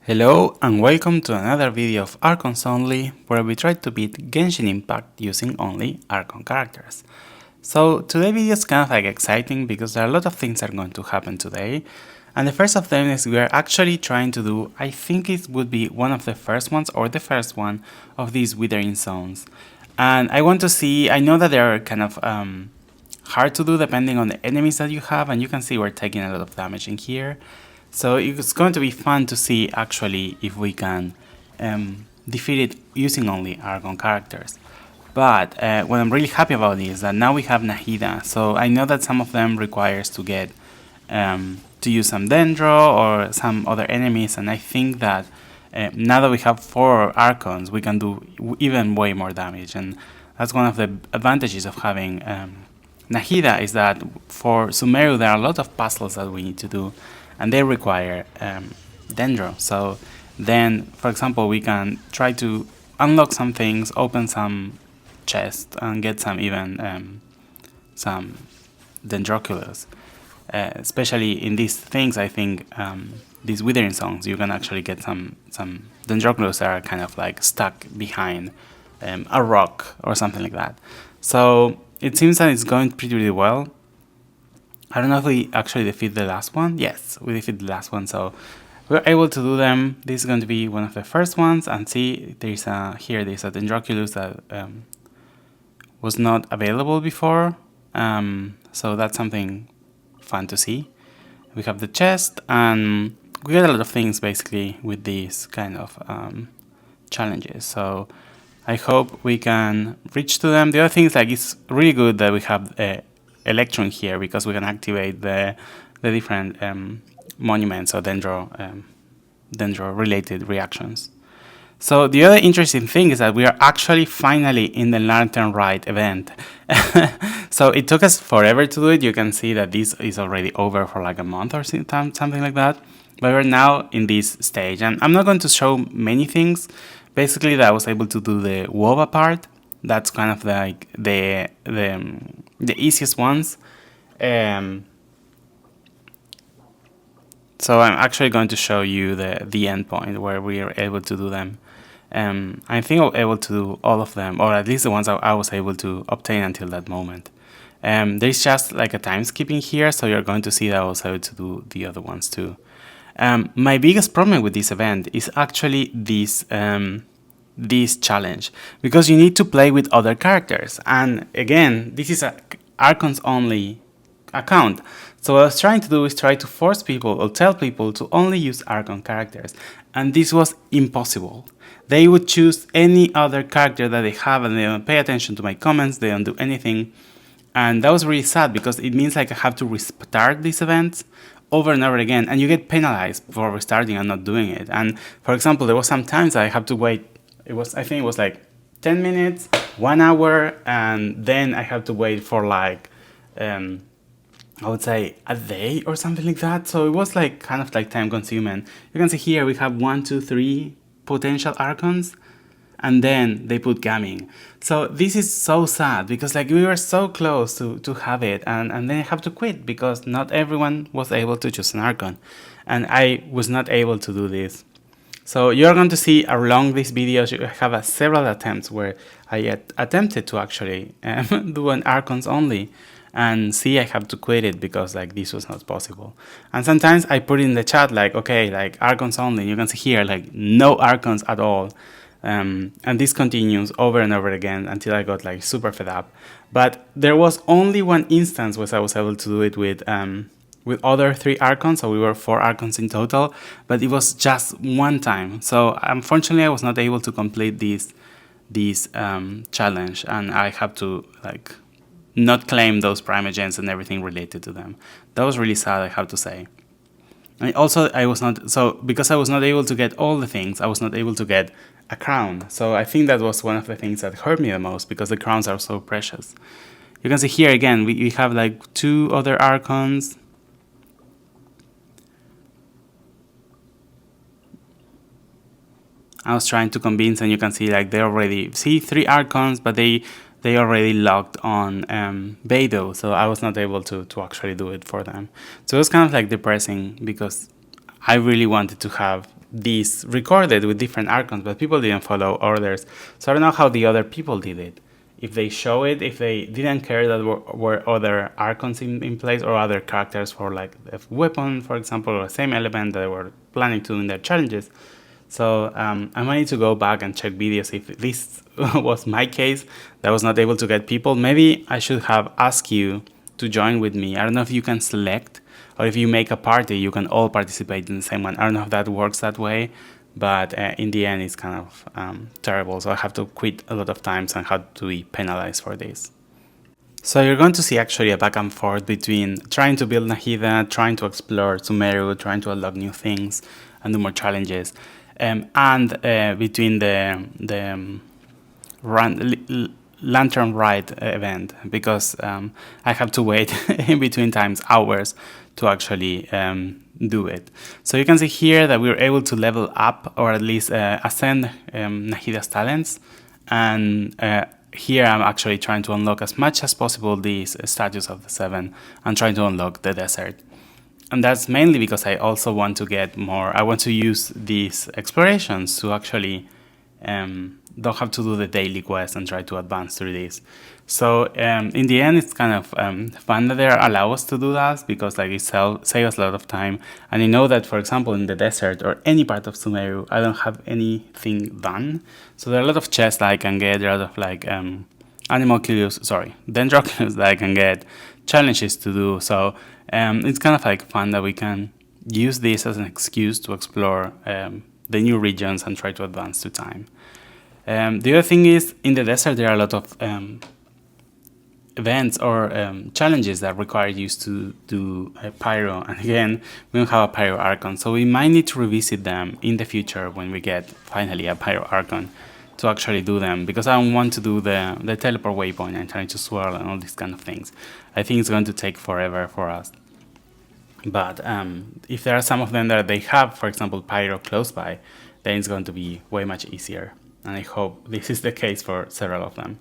Hello and welcome to another video of Archons Only, where we try to beat Genshin Impact using only Archon characters. So today's video is kind of exciting because there are a lot of things that are going to happen today. And the first of them is we are actually trying to do, I think it would be one of the first ones or the first one of these withering zones. And I want to see, I know that they are kind of hard to do depending on the enemies that you have, and you can see we're taking a lot of damage in here. So it's going to be fun to see actually if we can defeat it using only Archon characters. But what I'm really happy about is that now we have Nahida. So I know that some of them requires to get to use some Dendro or some other enemies, and I think that now that we have 4 Archons, we can do even way more damage, and that's one of the advantages of having Nahida, is that for Sumeru there are a lot of puzzles that we need to do, and they require Dendro. So then, for example, we can try to unlock some things, open some chests, and get some even some Dendroculus. Especially in these things, I think these withering songs, you can actually get some Dendroculus that are kind of like stuck behind a rock or something like that. So it seems that it's going pretty well. I don't know if we actually defeat the last one. Yes, we defeat the last one, so we're able to do them. This is going to be one of the first ones, and see, there's a Dendroculus that was not available before. So that's something fun to see. We have the chest, and we get a lot of things basically with these kind of challenges. So I hope we can reach to them. The other thing is, like, it's really good that we have Electron here, because we can activate the different monuments or Dendro related reactions. So the other interesting thing is that we are actually finally in the Lantern Rite event. So it took us forever to do it. You can see that this is already over for like a month or something like that. But we're now in this stage, and I'm not going to show many things. Basically, that I was able to do the WOBA part. That's kind of like the easiest ones. So I'm actually going to show you the end point where we are able to do them. I think I was able to do all of them, or at least the ones I was able to obtain until that moment. There's just like a time skipping here, so you're going to see that I was able to do the other ones too. My biggest problem with this event is actually this challenge, because you need to play with other characters, and again, this is a Archons Only account. So what I was trying to do is try to force people or tell people to only use Archon characters, and this was impossible. They would choose any other character that they have, and they don't pay attention to my comments, they don't do anything, and that was really sad, because it means like I have to restart these events over and over again, and you get penalized for restarting and not doing it. And for example, there was some times I have to wait. I think it was like 10 minutes, 1 hour, and then I have to wait for like I would say a day or something like that. So it was like kind of like time consuming. You can see here we have 1, 2, 3 potential Archons, and then they put gaming. So this is so sad, because like we were so close to have it, and then I have to quit because not everyone was able to choose an Archon, and I was not able to do this. So you're going to see along these videos, you have several attempts where I attempted to actually do an Archons Only, and see, I have to quit it because like this was not possible. And sometimes I put in the chat like, okay, like Archons Only. You can see here like no Archons at all. And this continues over and over again until I got like super fed up. But there was only one instance where I was able to do it with other 3 Archons, so we were 4 Archons in total, but it was just one time. So unfortunately, I was not able to complete this challenge, and I have to like not claim those primogens and everything related to them. That was really sad, I have to say. And also, because I was not able to get all the things, I was not able to get a crown. So I think that was one of the things that hurt me the most, because the crowns are so precious. You can see here again, we have like 2 other Archons. I was trying to convince, and you can see like they already see 3 Archons, but they already logged on Beidou, so I was not able to actually do it for them. So it was kind of like depressing, because I really wanted to have this recorded with different Archons, but people didn't follow orders. So I don't know how the other people did it. If they show it, if they didn't care that were other Archons in place or other characters for like a weapon, for example, or the same element that they were planning to in their challenges. So I might need to go back and check videos if this was my case, that I was not able to get people. Maybe I should have asked you to join with me. I don't know if you can select, or if you make a party, you can all participate in the same one. I don't know if that works that way, but in the end, it's kind of terrible. So I have to quit a lot of times and have to be penalized for this. So you're going to see actually a back and forth between trying to build Nahida, trying to explore Sumeru, trying to unlock new things and do more challenges, and between the Lantern Rite event, because I have to wait in between times hours to actually do it. So you can see here that we were able to level up, or at least ascend Nahida's talents, and here I'm actually trying to unlock as much as possible these statues of the seven and trying to unlock the desert. And that's mainly because I also want to get more, I want to use these explorations to actually don't have to do the daily quest and try to advance through this. So in the end, it's kind of fun that they allow us to do that, because like it saves us a lot of time. And I know that, for example, in the desert or any part of Sumeru, I don't have anything done. So there are a lot of chests that I can get, there are a lot of like Dendroculus that I can get, challenges to do. So it's kind of like fun that we can use this as an excuse to explore the new regions and try to advance through time. The other thing is, in the desert there are a lot of events or challenges that require you to do a Pyro, and again we don't have a Pyro Archon, so we might need to revisit them in the future when we get finally a Pyro Archon to actually do them, because I don't want to do the teleport waypoint and trying to swirl and all these kind of things. I think it's going to take forever for us. But if there are some of them that they have, for example, Pyro close by, then it's going to be way much easier. And I hope this is the case for several of them.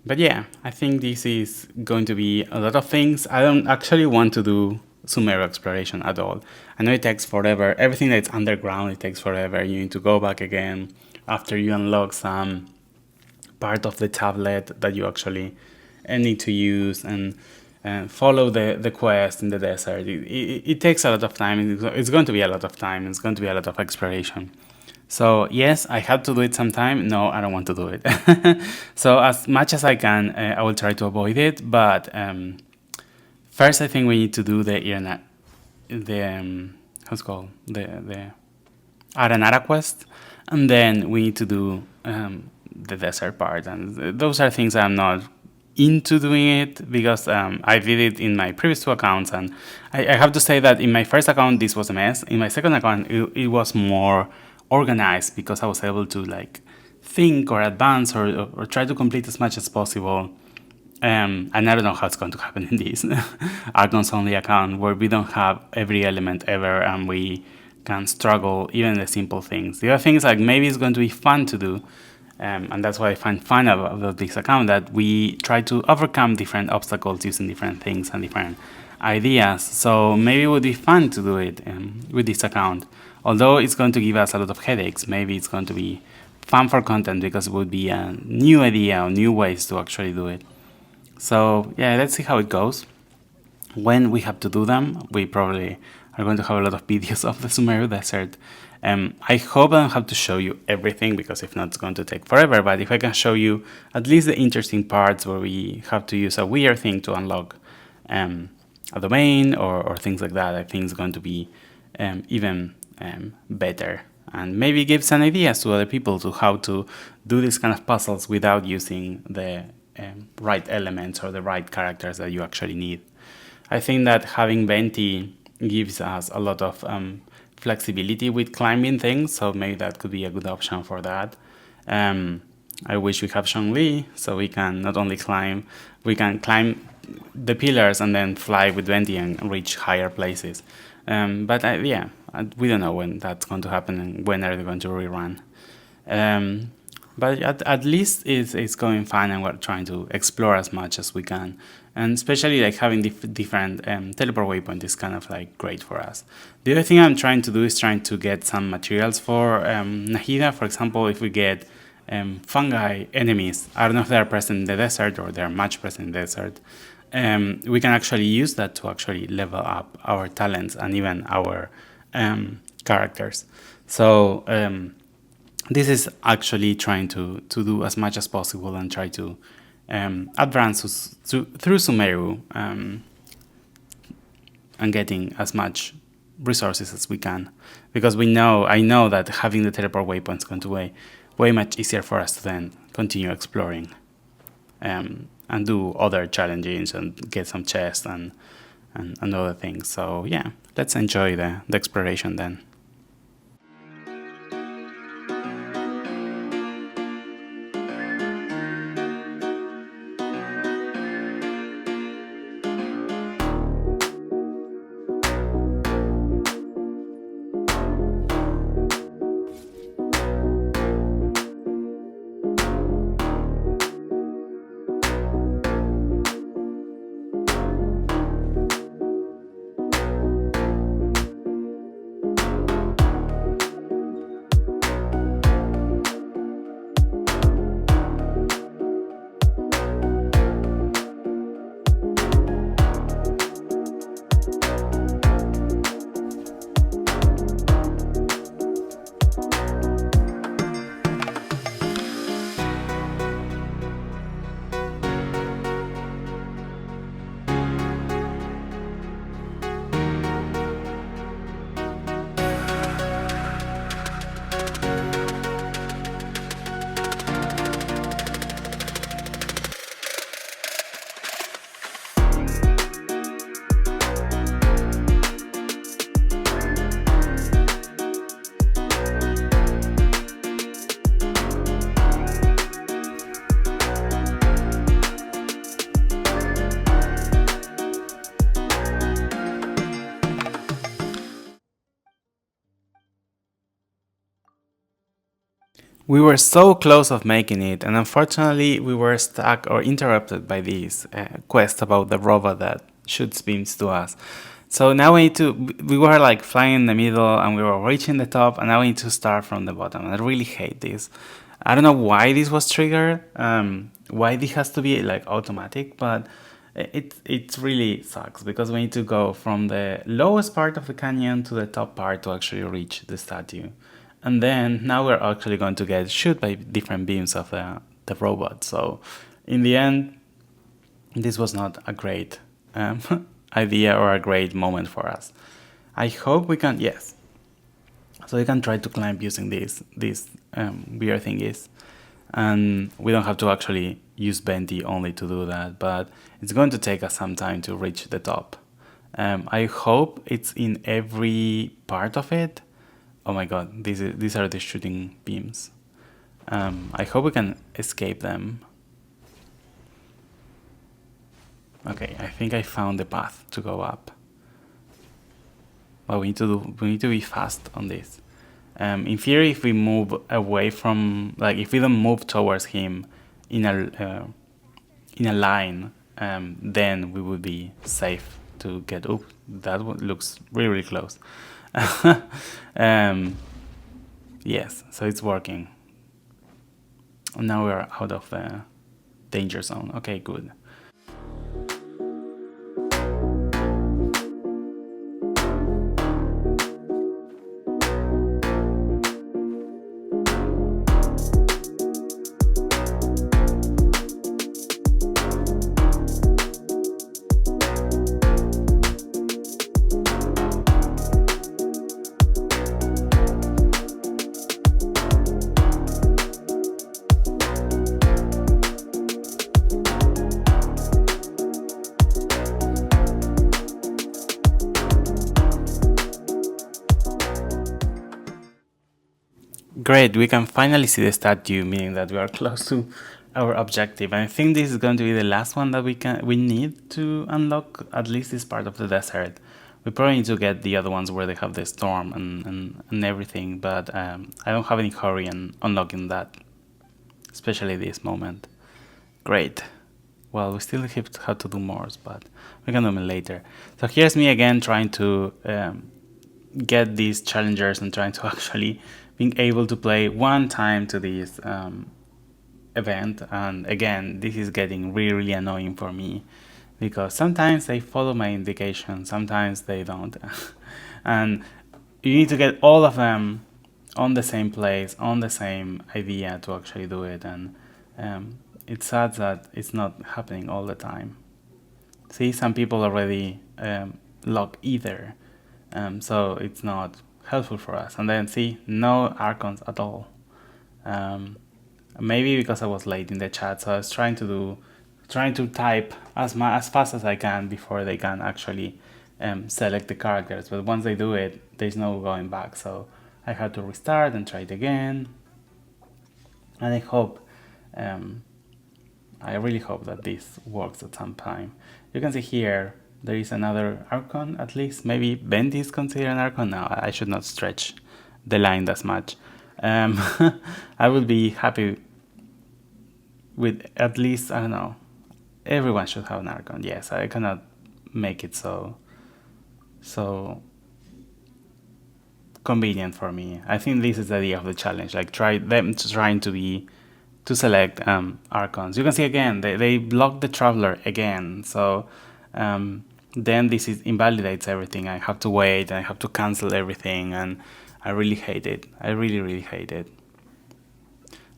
But yeah, I think this is going to be a lot of things. I don't actually want to do Sumeru exploration at all. I know it takes forever. Everything that's underground, it takes forever. You need to go back again after you unlock some part of the tablet that you actually need to use, and follow the quest in the desert. It takes a lot of time. It's going to be a lot of time. It's going to be a lot of exploration. So yes, I have to do it sometime. No, I don't want to do it. So as much as I can, I will try to avoid it. But first, I think we need to do the Aranara quest, and then we need to do the desert part. And those are things I'm not into doing it, because I did it in my previous two accounts, and I have to say that in my first account this was a mess. In my second account it was more organized, because I was able to like think or advance or try to complete as much as possible. And I don't know how it's going to happen in this Archons Only account, where we don't have every element ever and we can struggle even the simple things. The other thing is, like, maybe it's going to be fun to do, and that's what I find fun about this account, that we try to overcome different obstacles using different things and different ideas. So maybe it would be fun to do it with this account. Although it's going to give us a lot of headaches, maybe it's going to be fun for content, because it would be a new idea or new ways to actually do it. So yeah, let's see how it goes. When we have to do them, we probably are going to have a lot of videos of the Sumeru Desert. I hope I don't have to show you everything, because if not, it's going to take forever. But if I can show you at least the interesting parts where we have to use a weird thing to unlock a domain or things like that, I think it's going to be even better, and maybe gives an ideas to other people to how to do these kind of puzzles without using the right elements or the right characters that you actually need. I think that having Venti gives us a lot of flexibility with climbing things, so maybe that could be a good option for that. I wish we have Zhongli, so we can not only climb, we can climb the pillars and then fly with Venti and reach higher places. But yeah, we don't know when that's going to happen and when are they going to rerun. But at least it's going fine, and we're trying to explore as much as we can. And especially like having different teleport waypoint is kind of like great for us. The other thing I'm trying to do is trying to get some materials for Nahida. For example, if we get fungi enemies, I don't know if they're present in the desert or they're much present in the desert, we can actually use that to actually level up our talents and even our characters. So this is actually trying to do as much as possible and try to advance through Sumeru and getting as much resources as we can, because I know that having the teleport waypoint is going to be way much easier for us to then continue exploring and do other challenges and get some chests and other things. So yeah, let's enjoy the exploration then. We were so close of making it, and unfortunately we were stuck or interrupted by this quest about the robot that shoots beams to us. So now we were like flying in the middle and we were reaching the top, and now we need to start from the bottom. I really hate this. I don't know why this was triggered, why this has to be like automatic, but it really sucks, because we need to go from the lowest part of the canyon to the top part to actually reach the statue. And then now we're actually going to get shot by different beams of the robot. So in the end, this was not a great idea or a great moment for us. I hope we can, yes. So we can try to climb using these weird thingies. And we don't have to actually use venti only to do that, but it's going to take us some time to reach the top. I hope it's in every part of it. Oh my god, these are the shooting beams. I hope we can escape them. Okay, I think I found the path to go up. But we need to be fast on this. In theory, if we move away from, like, if we don't move towards him in a line, then we would be safe to get up. That one looks really, really close. Yes, so it's working. Now we're out of the danger zone. Okay, good. Great, we can finally see the statue, meaning that we are close to our objective. And I think this is going to be the last one that we need to unlock, at least this part of the desert. We probably need to get the other ones where they have the storm and everything, but I don't have any hurry in unlocking that. especially this moment. Great. Well, we still have to do more, but we can do them later. So here's me again trying to get these challengers and trying to actually being able to play one time to this event. And again, this is getting really annoying for me because sometimes they follow my indication, sometimes they don't. And you need to get all of them on the same place, on the same idea to actually do it. And it's sad that it's not happening all the time. See, some people already lock either, so it's not helpful for us. And then see, no Archons at all. Maybe because I was late in the chat, so I was trying to type as fast as I can before they can actually select the characters. But once they do it, there's no going back. So I had to restart and try it again. And I hope, I really hope that this works at some time. You can see here there is another Archon at least. Maybe venti is considered an Archon. No, I should not stretch the line that much. I would be happy with at least, I don't know, everyone should have an Archon. Yes, I cannot make it so convenient for me. I think this is the idea of the challenge, like trying to select Archons. You can see again, they block the Traveler again, so then this invalidates everything. I have to wait, I have to cancel everything, and I really hate it. I really hate it.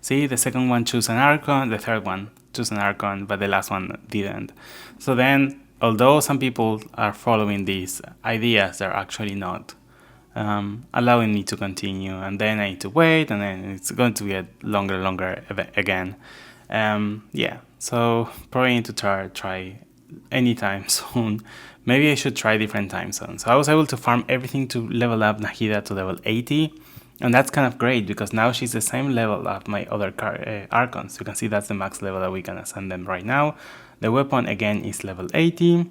See, the second one chose an Archon, the third one chose an Archon, but the last one didn't. So then, although some people are following these ideas, they're actually not allowing me to continue, and then I need to wait, and then it's going to get longer again. Yeah, so probably need to try anytime soon. Maybe I should try different time zones. So I was able to farm everything to level up Nahida to level 80. And that's kind of great because now she's the same level of my other Archons. You can see that's the max level that we can ascend them right now. The weapon again is level 80.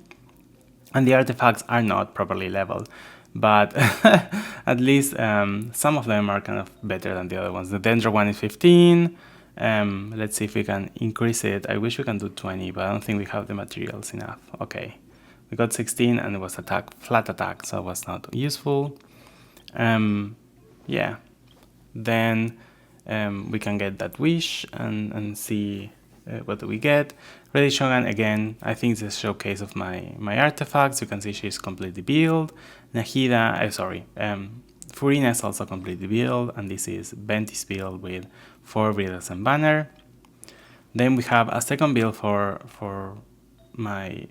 And the artifacts are not properly leveled. But at least some of them are kind of better than the other ones. The Dendro one is 15. Let's see if we can increase it. I wish we can do 20, but I don't think we have the materials enough. Okay. We got 16 and it was flat attack, so it was not useful. Yeah, then we can get that wish and see what do we get. Ready Shogun again, I think it's a showcase of my artifacts. You can see she's completely built. Nahida, furina is also completely built, and this is venti's build with 4 Bridles and Banner. Then we have a second build for my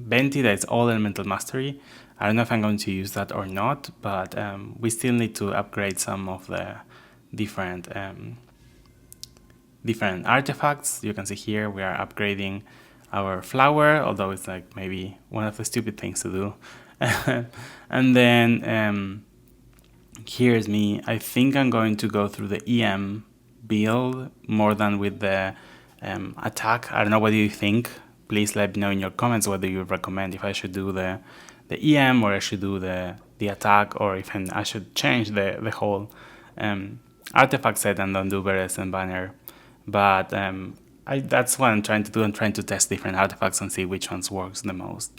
venti that is all elemental mastery. I don't know if I'm going to use that or not, but we still need to upgrade some of the different artifacts. You can see here we are upgrading our flower, although it's like maybe one of the stupid things to do. And then here's me. I think I'm going to go through the EM build more than with the attack. I don't know, what do you think? Please let me know in your comments whether you recommend if I should do the EM or I should do the attack, or if I should change the whole artifact set and don't do Bridles and Banner. But that's what I'm trying to do. I'm trying to test different artifacts and see which ones works the most.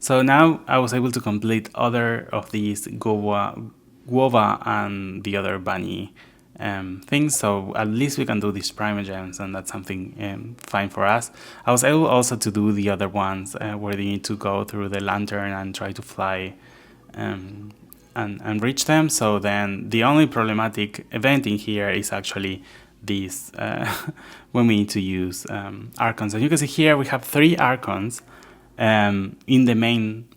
So now I was able to complete other of these Guava and the other bunny things, so at least we can do these primogems, and that's something fine for us. I was able also to do the other ones where you need to go through the lantern and try to fly and reach them. So then the only problematic event in here is actually this when we need to use Archons. And you can see here we have 3 Archons in the main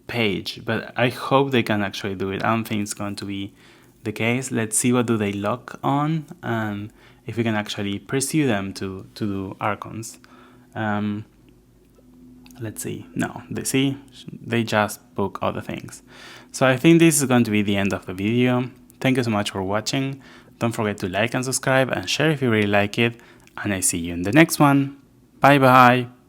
page, but I hope they can actually do it. I don't think it's going to be the case. Let's see what do they lock on, and if we can actually pursue them to do Archons. Let's see. No, they just book other things. So I think this is going to be the end of the video. Thank you so much for watching. Don't forget to like and subscribe and share if you really like it, and I see you in the next one. Bye bye.